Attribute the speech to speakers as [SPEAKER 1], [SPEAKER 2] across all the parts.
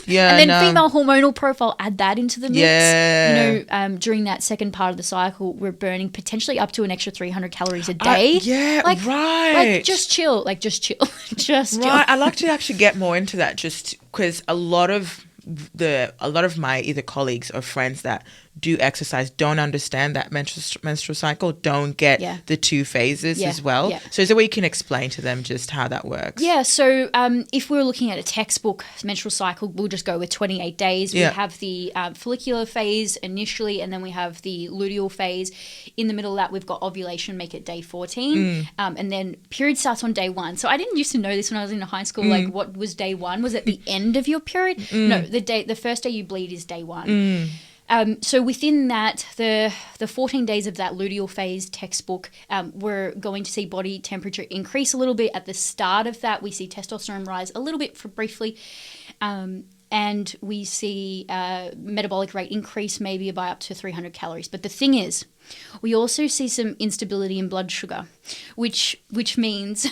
[SPEAKER 1] Yeah,
[SPEAKER 2] and then female hormonal profile, add that into the mix.
[SPEAKER 1] Yeah.
[SPEAKER 2] You know, during that second part of the cycle, we're burning potentially up to an extra 300 calories a day.
[SPEAKER 1] Right.
[SPEAKER 2] Like, just chill. Just chill.
[SPEAKER 1] I'd like to actually get more into that, just because a lot of my either colleagues or friends that do exercise don't understand that menstrual cycle, don't get the two phases as well. Yeah. So is there a way you can explain to them just how that works?
[SPEAKER 2] Yeah. So if we're looking at a textbook menstrual cycle, we'll just go with 28 days. We have the follicular phase initially, and then we have the luteal phase. In the middle of that, we've got ovulation, make it day 14. And then period starts on day 1. So I didn't used to know this when I was in high school, like what was day 1? Was it the end of your period? No, the first day you bleed is day 1. So within that, the 14 days of that luteal phase textbook, we're going to see body temperature increase a little bit. At the start of that, we see testosterone rise a little bit briefly, and we see metabolic rate increase maybe by up to 300 calories. But the thing is, we also see some instability in blood sugar, which means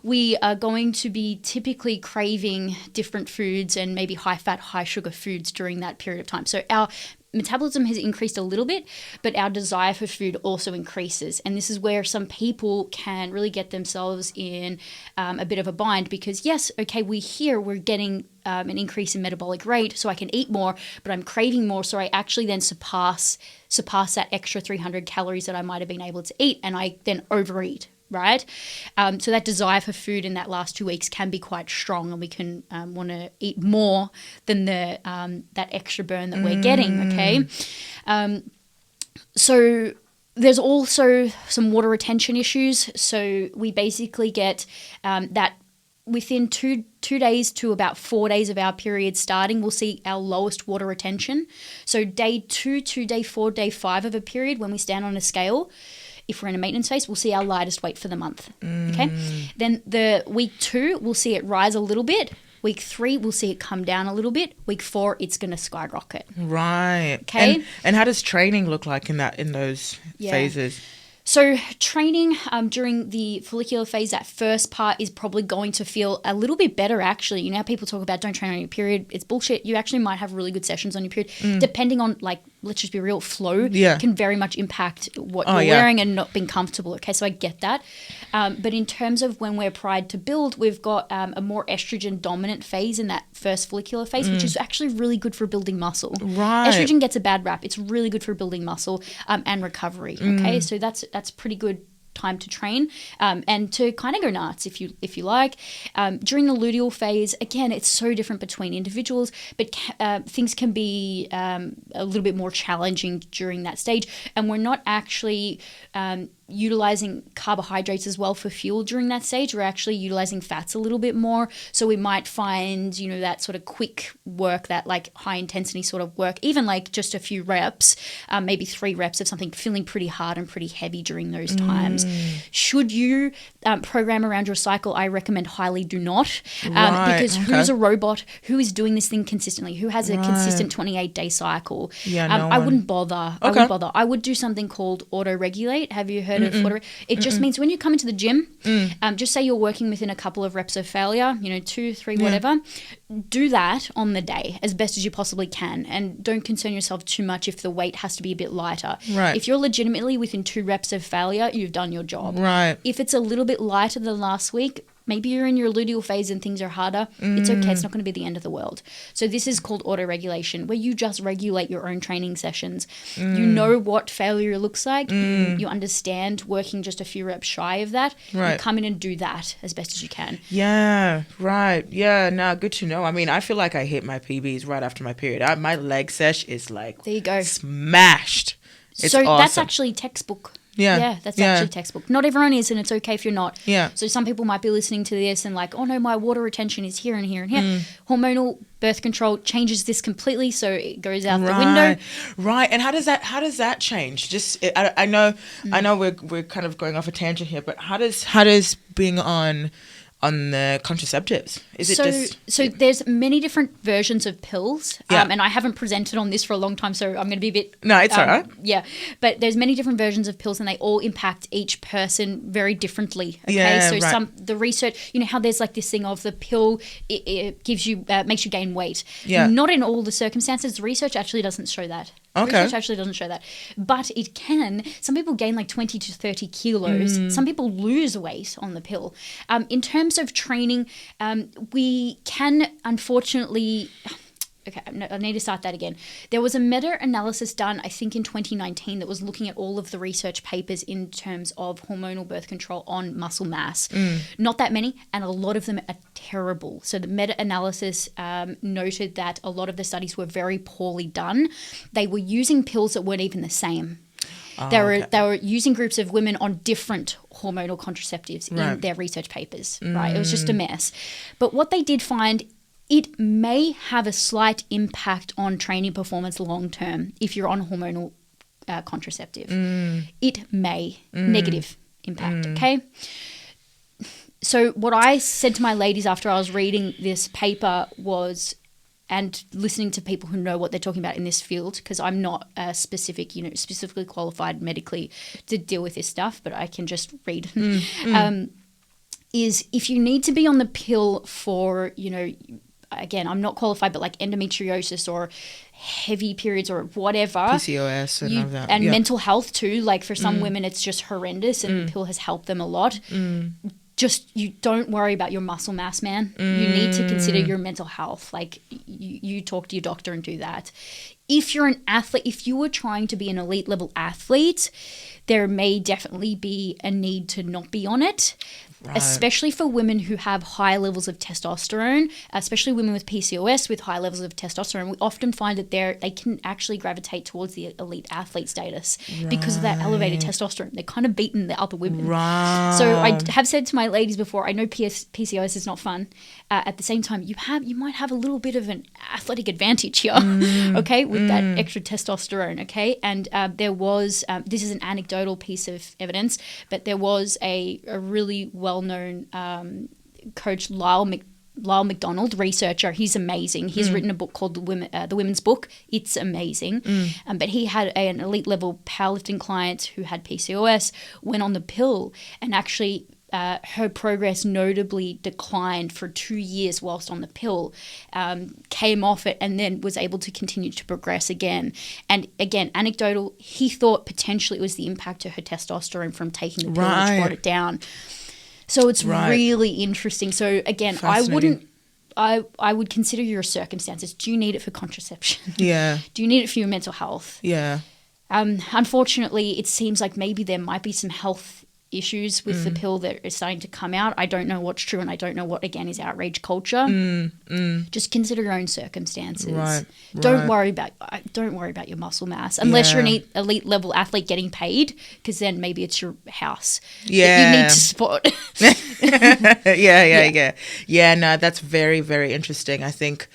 [SPEAKER 2] we are going to be typically craving different foods and maybe high-fat, high-sugar foods during that period of time. So our metabolism has increased a little bit, but our desire for food also increases. And this is where some people can really get themselves in a bit of a bind, because yes, okay, we're getting an increase in metabolic rate, so I can eat more, but I'm craving more, so I actually then surpass that extra 300 calories that I might have been able to eat, and I then overeat. Right? So that desire for food in that last 2 weeks can be quite strong, and we can want to eat more than that extra burn that we're getting, okay? So there's also some water retention issues. So we basically get that within two days to about 4 days of our period starting, we'll see our lowest water retention. So day 2 to day 4, day 5 of a period, when we stand on a scale, if we're in a maintenance phase, we'll see our lightest weight for the month. Okay. Then the week 2, we'll see it rise a little bit. Week 3, we'll see it come down a little bit. Week 4, it's going to skyrocket.
[SPEAKER 1] Right.
[SPEAKER 2] Okay.
[SPEAKER 1] And how does training look like in those phases?
[SPEAKER 2] So training during the follicular phase, that first part is probably going to feel a little bit better, actually. You know how people talk about don't train on your period. It's bullshit. You actually might have really good sessions on your period, depending on, like, let's just be real, flow can very much impact what you're wearing and not being comfortable. Okay, so I get that. But in terms of when we're primed to build, we've got a more estrogen dominant phase in that first follicular phase, which is actually really good for building muscle.
[SPEAKER 1] Right.
[SPEAKER 2] Estrogen gets a bad rap. It's really good for building muscle and recovery. Okay, so that's pretty good time to train and to kind of go nuts if you like. During the luteal phase, again, it's so different between individuals, but things can be a little bit more challenging during that stage, and we're not actually utilizing carbohydrates as well for fuel during that stage. We're actually utilizing fats a little bit more. So we might find, that sort of quick work, that like high intensity sort of work, even like just a few reps, maybe 3 reps of something feeling pretty hard and pretty heavy during those times. Should you program around your cycle? I recommend highly do not, because who's a robot? Who is doing this thing consistently? Who has a consistent 28-day cycle? I wouldn't bother. I wouldn't bother. I would do something called auto-regulate. Have you heard of auto? It just means when you come into the gym, just say you're working within a couple of reps of failure, 2, 3, whatever, do that on the day as best as you possibly can, and don't concern yourself too much if the weight has to be a bit lighter.
[SPEAKER 1] Right.
[SPEAKER 2] If you're legitimately within 2 reps of failure, you've done your job.
[SPEAKER 1] Right.
[SPEAKER 2] If it's a little bit lighter than last week, maybe you're in your luteal phase and things are harder. It's okay. It's not going to be the end of the world. So this is called auto-regulation, where you just regulate your own training sessions. You know what failure looks like. You understand working just a few reps shy of that.
[SPEAKER 1] Right.
[SPEAKER 2] You come in and do that as best as you can.
[SPEAKER 1] Yeah, right. Yeah, no, good to know. I mean, I feel like I hit my PBs right after my period. My leg sesh is like
[SPEAKER 2] there you go,
[SPEAKER 1] smashed. It's
[SPEAKER 2] so
[SPEAKER 1] awesome.
[SPEAKER 2] That's actually textbook. Yeah, that's actually textbook. Not everyone is, and it's okay if you're not.
[SPEAKER 1] Yeah.
[SPEAKER 2] So some people might be listening to this and like, oh no, my water retention is here and here and here. Hormonal birth control changes this completely, so it goes out the window.
[SPEAKER 1] Right. And how does that change? Just I know we're kind of going off a tangent here, but how does being on on the contraceptives? Is it just...
[SPEAKER 2] So there's many different versions of pills, and I haven't presented on this for a long time, so I'm going to be a bit...
[SPEAKER 1] No, it's all right.
[SPEAKER 2] Yeah, but there's many different versions of pills, and they all impact each person very differently. Okay,
[SPEAKER 1] Yeah,
[SPEAKER 2] so
[SPEAKER 1] right.
[SPEAKER 2] the research, you know how there's like this thing of the pill, it gives you makes you gain weight.
[SPEAKER 1] Yeah.
[SPEAKER 2] Not in all the circumstances. Research actually doesn't show that.
[SPEAKER 1] Okay.
[SPEAKER 2] Research actually doesn't show that, but it can. Some people gain like 20 to 30 kilos. Some people lose weight on the pill. In terms of training, we can unfortunately... Okay, no, I need to start that again. There was a meta-analysis done, I think, in 2019 that was looking at all of the research papers in terms of hormonal birth control on muscle mass. Not that many, and a lot of them are terrible. So the meta-analysis noted that a lot of the studies were very poorly done. They were using pills that weren't even the same. They were using groups of women on different hormonal contraceptives in their research papers, right? It was just a mess. But what they did find, it may have a slight impact on training performance long term if you're on hormonal contraceptive. It may. Negative impact, okay? So what I said to my ladies after I was reading this paper was, and listening to people who know what they're talking about in this field, because I'm not specifically qualified medically to deal with this stuff, but I can just read. Is if you need to be on the pill for, again, I'm not qualified, but like endometriosis or heavy periods or whatever.
[SPEAKER 1] PCOS and all that.
[SPEAKER 2] And mental health too. Like for some women, it's just horrendous, and the pill has helped them a lot. Just, you don't worry about your muscle mass, man. You need to consider your mental health. Like you talk to your doctor and do that. If you're an athlete, if you were trying to be an elite level athlete, there may definitely be a need to not be on it. Right. Especially for women who have high levels of testosterone, especially women with PCOS with high levels of testosterone. We often find that they can actually gravitate towards the elite athlete status because of that elevated testosterone. They're kind of beating the other women.
[SPEAKER 1] Right.
[SPEAKER 2] So I have said to my ladies before, I know PCOS is not fun. At the same time, you might have a little bit of an athletic advantage here, okay, with that extra testosterone, okay? And there was, this is an anecdotal piece of evidence, but there was a really well-known coach, Lyle McDonald, researcher. He's amazing. He's written a book called The Women's Book. It's amazing. But he had an elite level powerlifting client who had PCOS, went on the pill, and actually her progress notably declined for 2 years whilst on the pill, came off it, and then was able to continue to progress again. And again, anecdotal, he thought potentially it was the impact of her testosterone from taking the pill, which brought it down. So it's really interesting. So again, I would consider your circumstances. Do you need it for contraception?
[SPEAKER 1] Yeah.
[SPEAKER 2] Do you need it for your mental health?
[SPEAKER 1] Yeah.
[SPEAKER 2] Unfortunately, it seems like maybe there might be some health issues with the pill that is starting to come out. I don't know what's true, and I don't know what, again, is outrage culture. Just consider your own circumstances. Right. Don't worry about your muscle mass unless you're an elite level athlete getting paid, because then maybe it's your house that you need to support.
[SPEAKER 1] Yeah. No, that's very, very interesting. I think